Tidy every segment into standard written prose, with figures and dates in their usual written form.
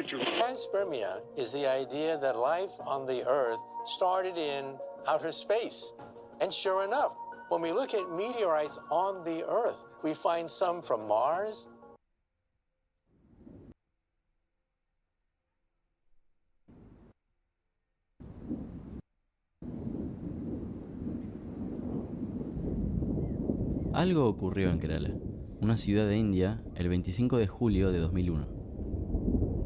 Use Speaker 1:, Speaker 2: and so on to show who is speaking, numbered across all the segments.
Speaker 1: picture.
Speaker 2: Panspermia is the idea that life on the Earth started in outer space. And sure enough, when we look at meteorites on the Earth, we find some from Mars.
Speaker 3: Algo ocurrió en Kerala, una ciudad de India, el 25 de julio de 2001.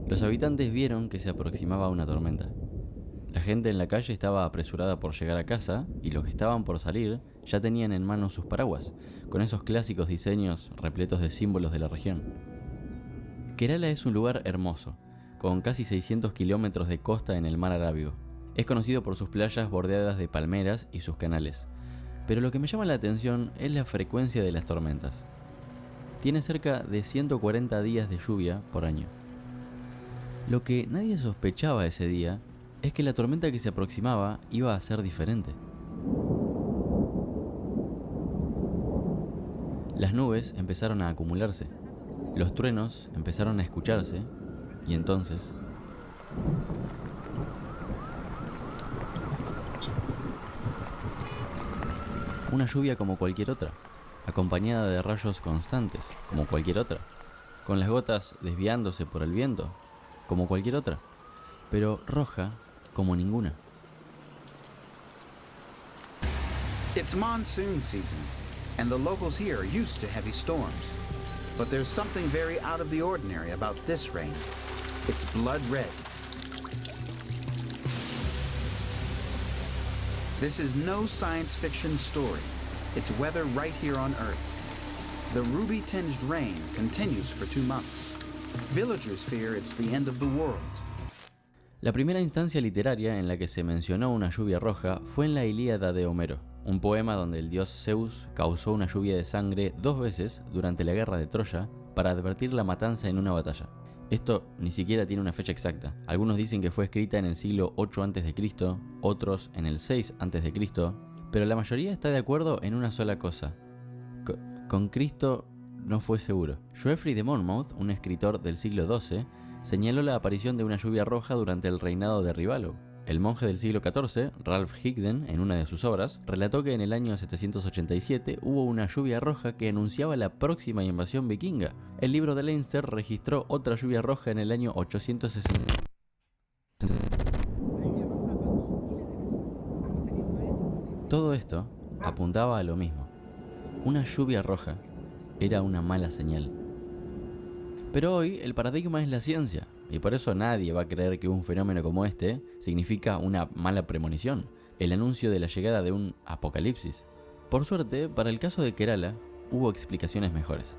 Speaker 3: Los habitantes vieron que se aproximaba una tormenta. La gente en la calle estaba apresurada por llegar a casa y los que estaban por salir ya tenían en mano sus paraguas, con esos clásicos diseños repletos de símbolos de la región. Kerala es un lugar hermoso, con casi 600 kilómetros de costa en el mar Arábigo. Es conocido por sus playas bordeadas de palmeras y sus canales. Pero lo que me llama la atención es la frecuencia de las tormentas. Tiene cerca de 140 días de lluvia por año. Lo que nadie sospechaba ese día es que la tormenta que se aproximaba iba a ser diferente. Las nubes empezaron a acumularse, los truenos empezaron a escucharse y entonces... una lluvia como cualquier otra, acompañada de rayos constantes, como cualquier otra, con las gotas desviándose por el viento, como cualquier otra, pero roja como ninguna.
Speaker 4: It's monsoon season, and the locals here are used to heavy storms. But there's something very out of the ordinary about this rain. It's blood red. This is no science fiction story. It's weather right here on Earth. The ruby-tinged rain continues for 2 months. Villagers fear it's the end of the world.
Speaker 3: La primera instancia literaria en la que se mencionó una lluvia roja fue en la Ilíada de Homero, un poema donde el dios Zeus causó una lluvia de sangre 2 veces durante la guerra de Troya para advertir la matanza en una batalla. Esto ni siquiera tiene una fecha exacta. Algunos dicen que fue escrita en el siglo 8 a.C., otros en el 6 a.C., pero la mayoría está de acuerdo en una sola cosa. Con Cristo no fue seguro. Geoffrey de Monmouth, un escritor del siglo XII, señaló la aparición de una lluvia roja durante el reinado de Ribalo. El monje del siglo XIV, Ralph Higden, en una de sus obras, relató que en el año 787 hubo una lluvia roja que anunciaba la próxima invasión vikinga. El libro de Leinster registró otra lluvia roja en el año 860. Todo esto apuntaba a lo mismo. Una lluvia roja era una mala señal. Pero hoy el paradigma es la ciencia, y por eso nadie va a creer que un fenómeno como este significa una mala premonición, el anuncio de la llegada de un apocalipsis. Por suerte, para el caso de Kerala, hubo explicaciones mejores.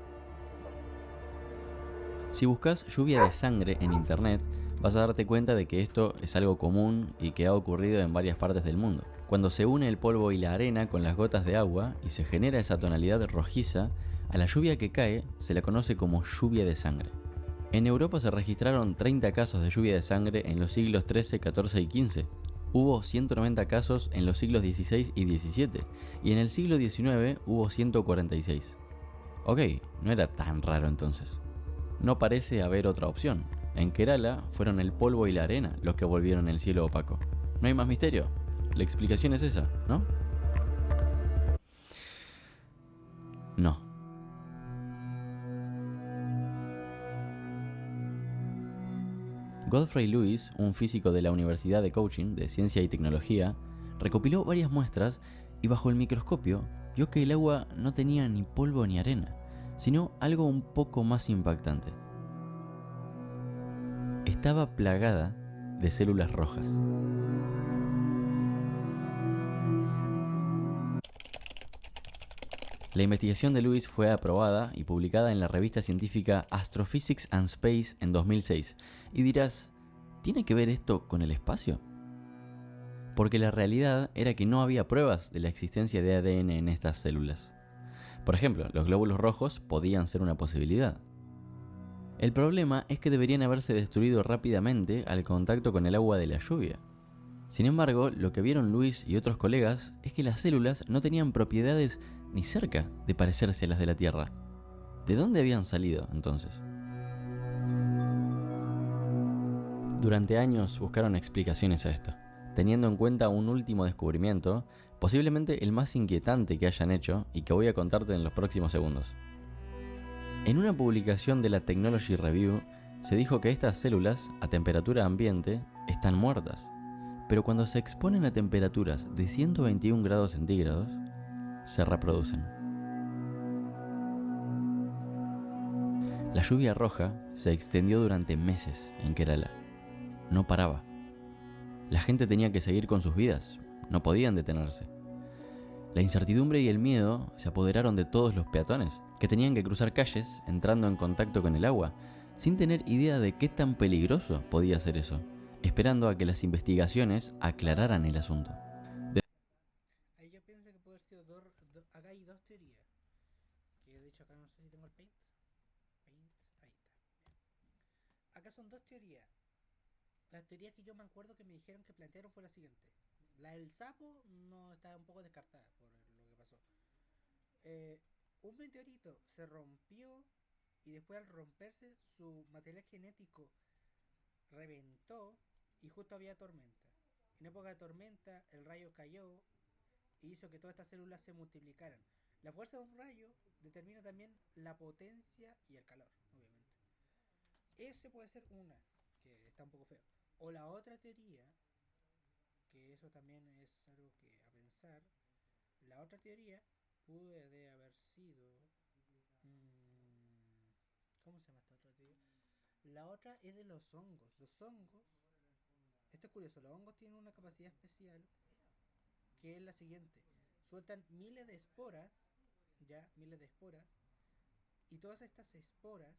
Speaker 3: Si buscas lluvia de sangre en internet, vas a darte cuenta de que esto es algo común y que ha ocurrido en varias partes del mundo. Cuando se une el polvo y la arena con las gotas de agua y se genera esa tonalidad rojiza, a la lluvia que cae se la conoce como lluvia de sangre. En Europa se registraron 30 casos de lluvia de sangre en los siglos XIII, XIV y XV. Hubo 190 casos en los siglos XVI y XVII, y en el siglo XIX hubo 146. Ok, no era tan raro entonces. No parece haber otra opción. En Kerala fueron el polvo y la arena los que volvieron el cielo opaco. No hay más misterio. La explicación es esa, ¿no? No. Godfrey Lewis, un físico de la Universidad de Cochin de Ciencia y Tecnología, recopiló varias muestras y bajo el microscopio vio que el agua no tenía ni polvo ni arena, sino algo un poco más impactante. Estaba plagada de células rojas. La investigación de Lewis fue aprobada y publicada en la revista científica Astrophysics and Space en 2006. Y dirás, ¿tiene que ver esto con el espacio? Porque la realidad era que no había pruebas de la existencia de ADN en estas células. Por ejemplo, los glóbulos rojos podían ser una posibilidad. El problema es que deberían haberse destruido rápidamente al contacto con el agua de la lluvia. Sin embargo, lo que vieron Lewis y otros colegas es que las células no tenían propiedades ni cerca de parecerse a las de la Tierra. ¿De dónde habían salido entonces? Durante años buscaron explicaciones a esto, teniendo en cuenta un último descubrimiento, posiblemente el más inquietante que hayan hecho y que voy a contarte en los próximos segundos. En una publicación de la Technology Review se dijo que estas células a temperatura ambiente están muertas, pero cuando se exponen a temperaturas de 121 grados centígrados, se reproducen. La lluvia roja se extendió durante meses en Kerala. No paraba. La gente tenía que seguir con sus vidas, no podían detenerse. La incertidumbre y el miedo se apoderaron de todos los peatones, que tenían que cruzar calles entrando en contacto con el agua, sin tener idea de qué tan peligroso podía ser eso, esperando a que las investigaciones aclararan el asunto.
Speaker 1: Ahí yo pienso que puede haber sido acá hay dos teorías. Que de hecho acá no sé si tengo el paint. Ahí está. Acá son dos teorías. Las teorías que yo me acuerdo que me dijeron que plantearon fue la siguiente. La del sapo no está un poco descartada por lo que pasó. Un meteorito se rompió y después al romperse su material genético reventó y justo había tormenta. En época de tormenta el rayo cayó y hizo que todas estas células se multiplicaran. La fuerza de un rayo determina también la potencia y el calor, obviamente. Ese puede ser una, que está un poco feo. O la otra teoría, que eso también es algo que a pensar, la otra teoría puede haber sido... ¿Cómo se llama esta otra teoría? La otra es de los hongos. Los hongos, esto es curioso, los hongos tienen una capacidad especial que es la siguiente. Sueltan miles de esporas, y todas estas esporas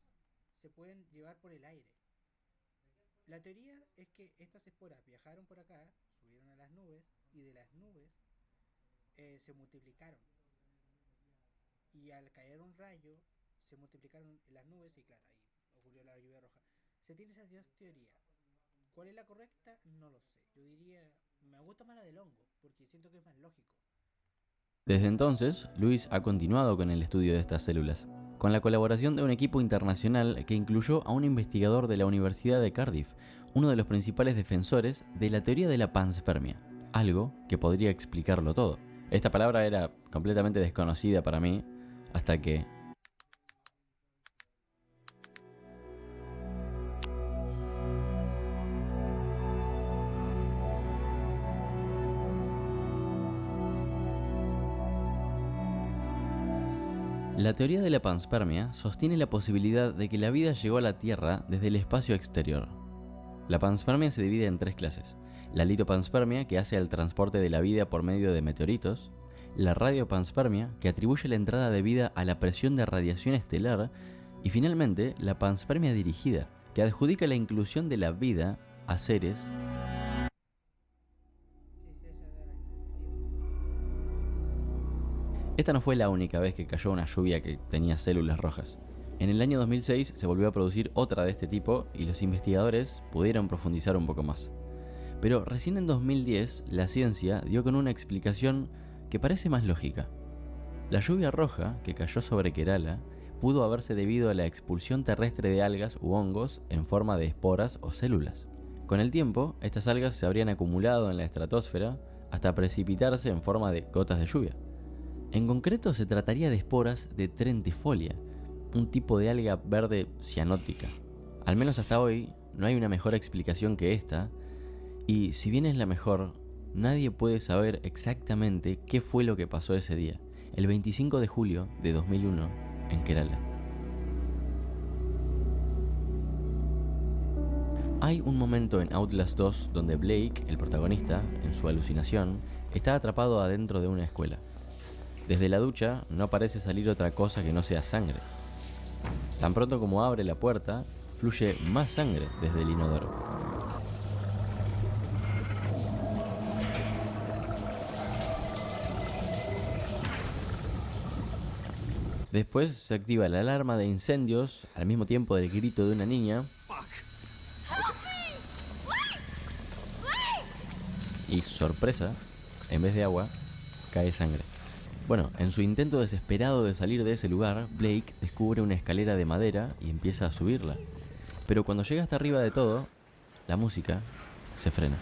Speaker 1: se pueden llevar por el aire. La teoría es que estas esporas viajaron por acá, subieron a las nubes y de las nubes se multiplicaron. Y al caer un rayo se multiplicaron en las nubes y claro, ahí ocurrió la lluvia roja. Se tiene esas dos teorías. ¿Cuál es la correcta? No lo sé. Yo diría, me gusta más la del hongo, porque siento que es más lógico.
Speaker 3: Desde entonces, Lewis ha continuado con el estudio de estas células, con la colaboración de un equipo internacional que incluyó a un investigador de la Universidad de Cardiff, uno de los principales defensores de la teoría de la panspermia, algo que podría explicarlo todo. Esta palabra era completamente desconocida para mí, hasta que... La teoría de la panspermia sostiene la posibilidad de que la vida llegó a la Tierra desde el espacio exterior. La panspermia se divide en tres clases: la litopanspermia, que hace el transporte de la vida por medio de meteoritos; la radiopanspermia, que atribuye la entrada de vida a la presión de radiación estelar; y finalmente la panspermia dirigida, que adjudica la inclusión de la vida a seres. Esta no fue la única vez que cayó una lluvia que tenía células rojas. En el año 2006 se volvió a producir otra de este tipo y los investigadores pudieron profundizar un poco más. Pero recién en 2010 la ciencia dio con una explicación que parece más lógica. La lluvia roja que cayó sobre Kerala pudo haberse debido a la expulsión terrestre de algas u hongos en forma de esporas o células. Con el tiempo, estas algas se habrían acumulado en la estratosfera hasta precipitarse en forma de gotas de lluvia. En concreto se trataría de esporas de Trentifolia, un tipo de alga verde cianótica. Al menos hasta hoy no hay una mejor explicación que esta, y si bien es la mejor, nadie puede saber exactamente qué fue lo que pasó ese día, el 25 de julio de 2001, en Kerala. Hay un momento en Outlast 2 donde Blake, el protagonista, en su alucinación, está atrapado adentro de una escuela. Desde la ducha no parece salir otra cosa que no sea sangre. Tan pronto como abre la puerta, fluye más sangre desde el inodoro. Después se activa la alarma de incendios al mismo tiempo del grito de una niña. Y sorpresa, en vez de agua, cae sangre. Bueno, en su intento desesperado de salir de ese lugar, Blake descubre una escalera de madera y empieza a subirla. Pero cuando llega hasta arriba de todo, la música se frena.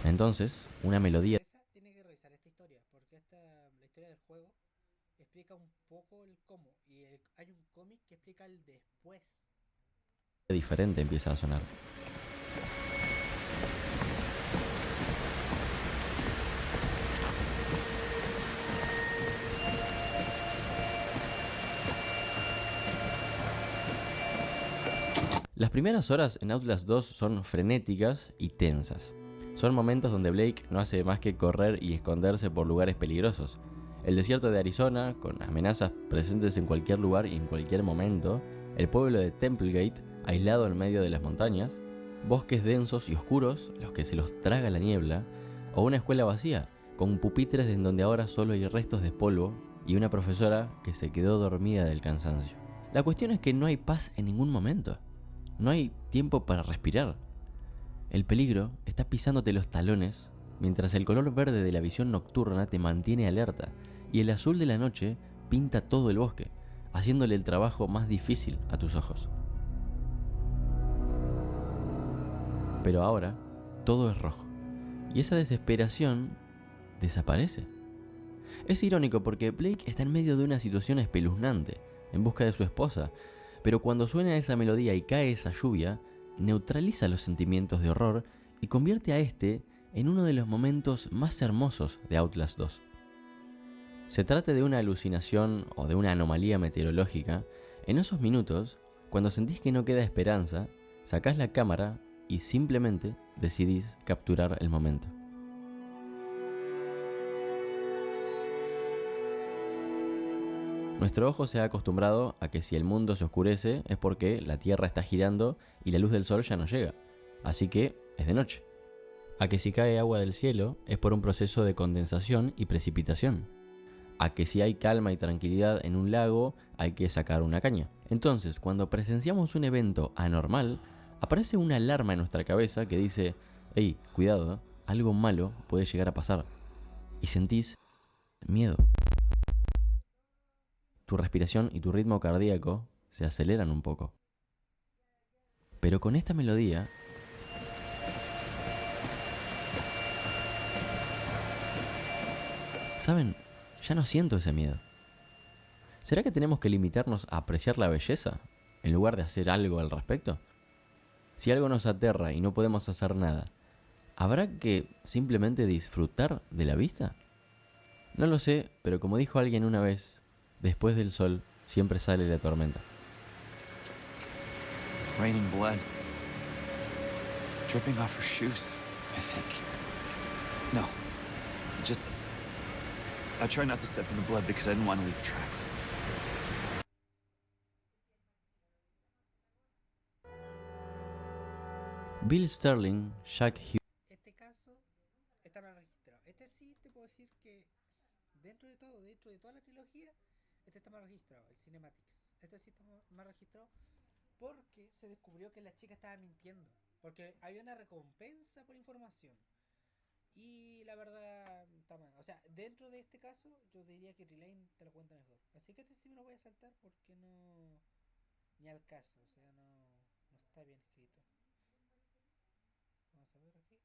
Speaker 3: Entonces, una melodía
Speaker 1: Tiene que revisar esta historia, porque la historia del juego explica un poco el cómo, y hay un cómic que explica el después.
Speaker 3: diferente empieza a sonar. Las primeras horas en Outlast 2 son frenéticas y tensas. Son momentos donde Blake no hace más que correr y esconderse por lugares peligrosos. El desierto de Arizona, con amenazas presentes en cualquier lugar y en cualquier momento, el pueblo de Templegate, aislado en medio de las montañas, bosques densos y oscuros, los que se los traga la niebla, o una escuela vacía, con pupitres en donde ahora solo hay restos de polvo y una profesora que se quedó dormida del cansancio. La cuestión es que no hay paz en ningún momento. No hay tiempo para respirar. El peligro está pisándote los talones, mientras el color verde de la visión nocturna te mantiene alerta y el azul de la noche pinta todo el bosque, haciéndole el trabajo más difícil a tus ojos. Pero ahora todo es rojo y esa desesperación desaparece. Es irónico porque Blake está en medio de una situación espeluznante, en busca de su esposa, pero cuando suena esa melodía y cae esa lluvia, neutraliza los sentimientos de horror y convierte a este en uno de los momentos más hermosos de Outlast 2. Se trata de una alucinación o de una anomalía meteorológica, en esos minutos, cuando sentís que no queda esperanza, sacás la cámara y simplemente decidís capturar el momento. Nuestro ojo se ha acostumbrado a que si el mundo se oscurece es porque la Tierra está girando y la luz del sol ya no llega, así que es de noche. A que si cae agua del cielo es por un proceso de condensación y precipitación. A que si hay calma y tranquilidad en un lago hay que sacar una caña. Entonces, cuando presenciamos un evento anormal, aparece una alarma en nuestra cabeza que dice: hey, cuidado, algo malo puede llegar a pasar. Y sentís miedo. Tu respiración y tu ritmo cardíaco se aceleran un poco. Pero con esta melodía, ¿saben? Ya no siento ese miedo. ¿Será que tenemos que limitarnos a apreciar la belleza en lugar de hacer algo al respecto? Si algo nos aterra y no podemos hacer nada, ¿habrá que simplemente disfrutar de la vista? No lo sé, pero como dijo alguien una vez, después del sol siempre sale la tormenta.
Speaker 5: Raining blood. Dripping off her shoes, I think. No. I try not to step in the blood because I didn't want to leave tracks.
Speaker 3: Bill Sterling, Jack Hughes.
Speaker 1: Este caso está mal registrado. Este sí te puedo decir que dentro de todo, dentro de toda la trilogía, este está mal registrado, el Cinematics. Este sí está mal registrado porque se descubrió que la chica estaba mintiendo. Porque había una recompensa por información. Y la verdad está mal. O sea, dentro de este caso, yo diría que Relane te lo cuenta mejor. Así que este sí me lo voy a saltar porque no. Ni al caso. O sea, no está bien escrito. Vamos a ver aquí.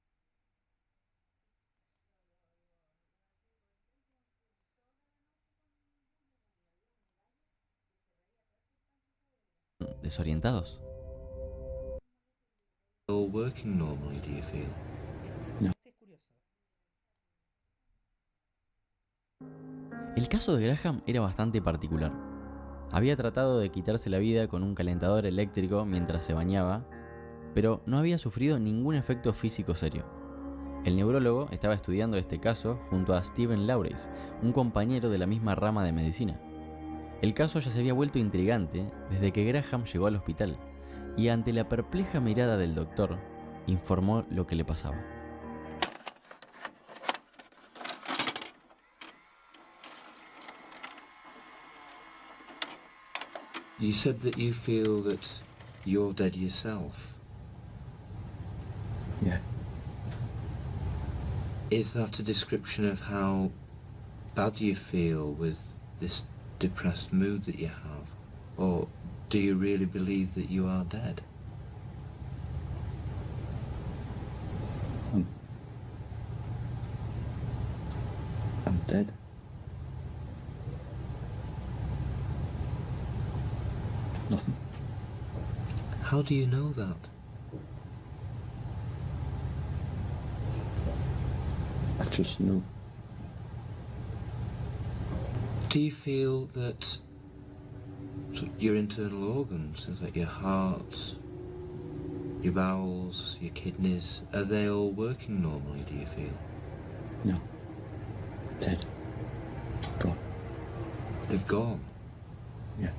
Speaker 3: Desorientados.
Speaker 6: All working normally, do you feel?
Speaker 1: Este es curioso.
Speaker 3: El caso de Graham era bastante particular. Había tratado de quitarse la vida con un calentador eléctrico mientras se bañaba, pero no había sufrido ningún efecto físico serio. El neurólogo estaba estudiando este caso junto a Stephen Laureys, un compañero de la misma rama de medicina. El caso ya se había vuelto intrigante desde que Graham llegó al hospital, y ante la perpleja mirada del doctor, informó lo que le pasaba.
Speaker 6: You said that you feel that you're dead yourself.
Speaker 5: Yeah.
Speaker 6: Is that a description of how bad you feel with this depressed mood that you have? Or do you really believe that you are dead?
Speaker 7: I'm dead. Nothing.
Speaker 6: How do you know that?
Speaker 7: I just know.
Speaker 6: Do you feel that your internal organs, things like your heart, your bowels, your kidneys, are they all working normally, do you feel?
Speaker 7: No. Dead. Gone.
Speaker 6: They've gone.
Speaker 7: Yeah.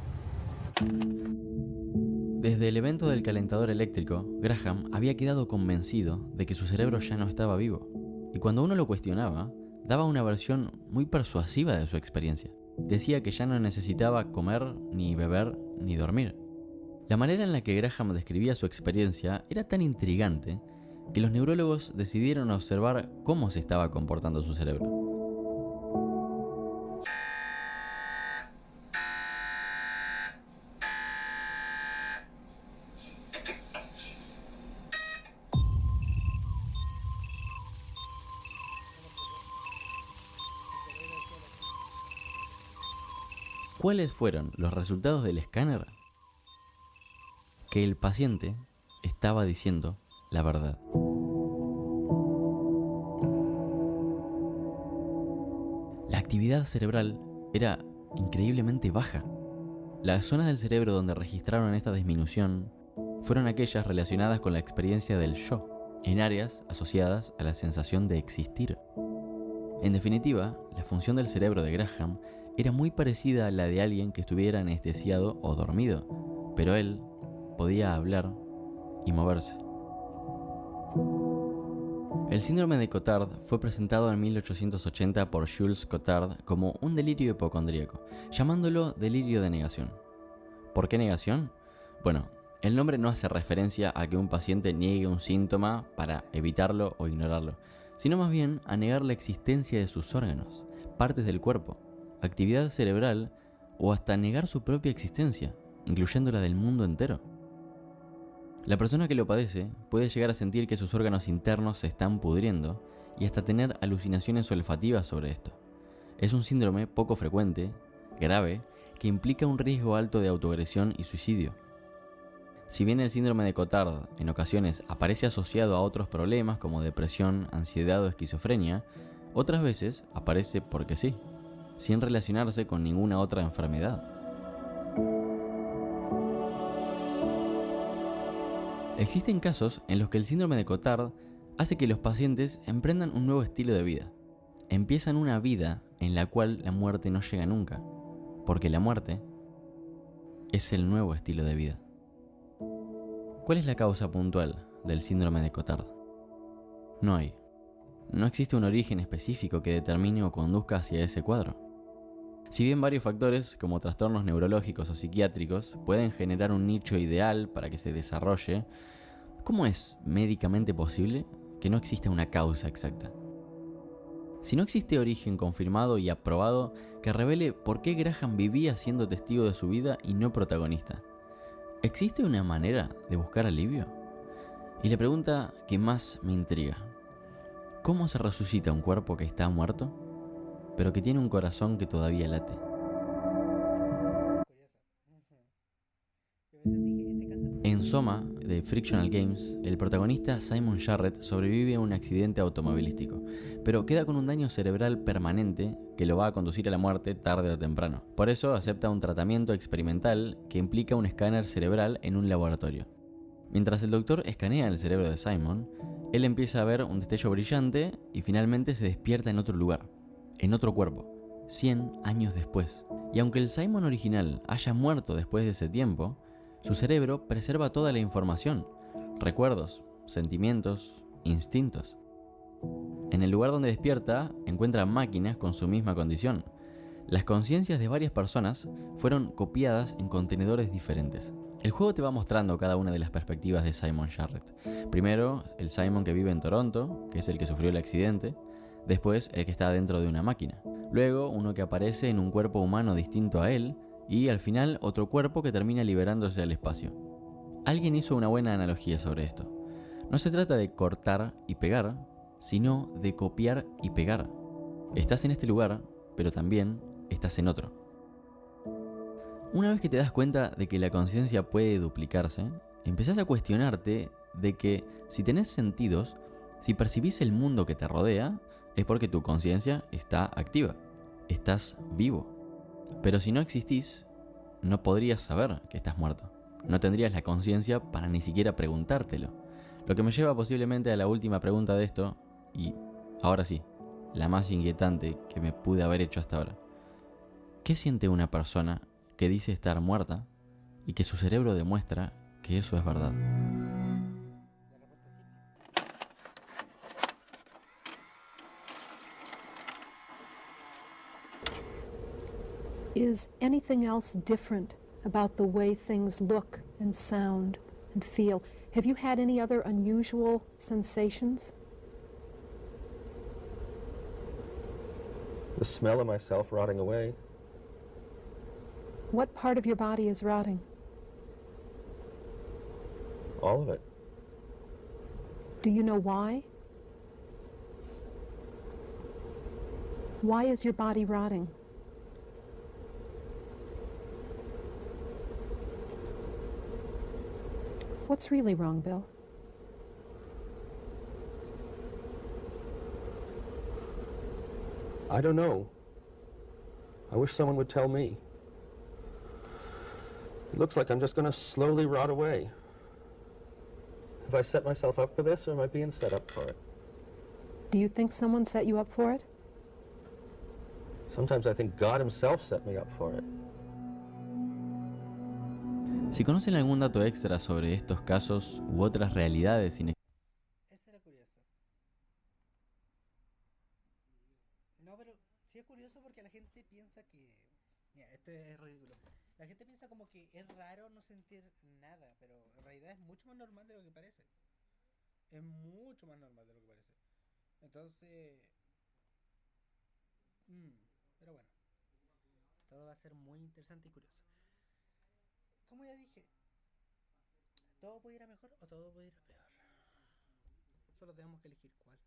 Speaker 3: Desde el evento del calentador eléctrico, Graham había quedado convencido de que su cerebro ya no estaba vivo. Y cuando uno lo cuestionaba, daba una versión muy persuasiva de su experiencia. Decía que ya no necesitaba comer, ni beber, ni dormir. La manera en la que Graham describía su experiencia era tan intrigante que los neurólogos decidieron observar cómo se estaba comportando su cerebro. ¿Cuáles fueron los resultados del escáner? Que el paciente estaba diciendo la verdad. La actividad cerebral era increíblemente baja. Las zonas del cerebro donde registraron esta disminución fueron aquellas relacionadas con la experiencia del yo, en áreas asociadas a la sensación de existir. En definitiva, la función del cerebro de Graham era muy parecida a la de alguien que estuviera anestesiado o dormido, pero él podía hablar y moverse. El síndrome de Cotard fue presentado en 1880 por Jules Cotard como un delirio hipocondríaco, llamándolo delirio de negación. ¿Por qué negación? Bueno, el nombre no hace referencia a que un paciente niegue un síntoma para evitarlo o ignorarlo, sino más bien a negar la existencia de sus órganos, partes del cuerpo, actividad cerebral o hasta negar su propia existencia, incluyendo la del mundo entero. La persona que lo padece puede llegar a sentir que sus órganos internos se están pudriendo y hasta tener alucinaciones olfativas sobre esto. Es un síndrome poco frecuente, grave, que implica un riesgo alto de autoagresión y suicidio. Si bien el síndrome de Cotard en ocasiones aparece asociado a otros problemas como depresión, ansiedad o esquizofrenia, otras veces aparece porque sí, sin relacionarse con ninguna otra enfermedad. Existen casos en los que el síndrome de Cotard hace que los pacientes emprendan un nuevo estilo de vida. Empiezan una vida en la cual la muerte no llega nunca, porque la muerte es el nuevo estilo de vida. ¿Cuál es la causa puntual del síndrome de Cotard? No hay. No existe un origen específico que determine o conduzca hacia ese cuadro. Si bien varios factores, como trastornos neurológicos o psiquiátricos, pueden generar un nicho ideal para que se desarrolle, ¿cómo es médicamente posible que no exista una causa exacta? Si no existe origen confirmado y aprobado que revele por qué Graham vivía siendo testigo de su vida y no protagonista, ¿existe una manera de buscar alivio? Y la pregunta que más me intriga: ¿cómo se resucita un cuerpo que está muerto, pero que tiene un corazón que todavía late? En Soma, de Frictional Games, el protagonista Simon Jarrett sobrevive a un accidente automovilístico, pero queda con un daño cerebral permanente que lo va a conducir a la muerte tarde o temprano. Por eso acepta un tratamiento experimental que implica un escáner cerebral en un laboratorio. Mientras el doctor escanea el cerebro de Simon, él empieza a ver un destello brillante y finalmente se despierta en otro lugar, en otro cuerpo, 100 años después. Y aunque el Simon original haya muerto después de ese tiempo, su cerebro preserva toda la información, recuerdos, sentimientos, instintos. En el lugar donde despierta, encuentra máquinas con su misma condición. Las conciencias de varias personas fueron copiadas en contenedores diferentes. El juego te va mostrando cada una de las perspectivas de Simon Jarrett. Primero, el Simon que vive en Toronto, que es el que sufrió el accidente. después el que está dentro de una máquina, luego uno que aparece en un cuerpo humano distinto a él, y al final otro cuerpo que termina liberándose al espacio. Alguien hizo una buena analogía sobre esto. No se trata de cortar y pegar, sino de copiar y pegar. Estás en este lugar, pero también estás en otro. Una vez que te das cuenta de que la conciencia puede duplicarse, empezás a cuestionarte de que si tenés sentidos, si percibís el mundo que te rodea, es porque tu conciencia está activa, estás vivo. Pero si no existís, no podrías saber que estás muerto. No tendrías la conciencia para ni siquiera preguntártelo. Lo que me lleva posiblemente a la última pregunta de esto, y ahora sí, la más inquietante que me pude haber hecho hasta ahora. ¿Qué siente una persona que dice estar muerta y que su cerebro demuestra que eso es verdad?
Speaker 1: La respuesta es simple.
Speaker 8: Is anything else different about the way things look and sound and feel? Have you had any other unusual sensations?
Speaker 9: The smell of myself rotting away.
Speaker 8: What part of your body is rotting?
Speaker 9: All of it.
Speaker 8: Do you know why? Why is your body rotting? What's really wrong, Bill?
Speaker 9: I don't know. I wish someone would tell me. It looks like I'm just going to slowly rot away. Have I set myself up for this, or am I being set up for it?
Speaker 8: Do you think someone set you up for it?
Speaker 9: Sometimes I think God himself set me up for it.
Speaker 3: Si conocen algún dato extra sobre estos casos u otras realidades
Speaker 1: Esa era curiosa. No, pero sí es curioso porque la gente piensa que... Mira, esto es ridículo. La gente piensa como que es raro no sentir nada, pero en realidad es mucho más normal de lo que parece. Es mucho más normal de lo que parece. Entonces... pero bueno. Todo va a ser muy interesante y curioso. Como ya dije, todo puede ir a mejor o todo puede ir a peor. Solo tenemos que elegir cuál.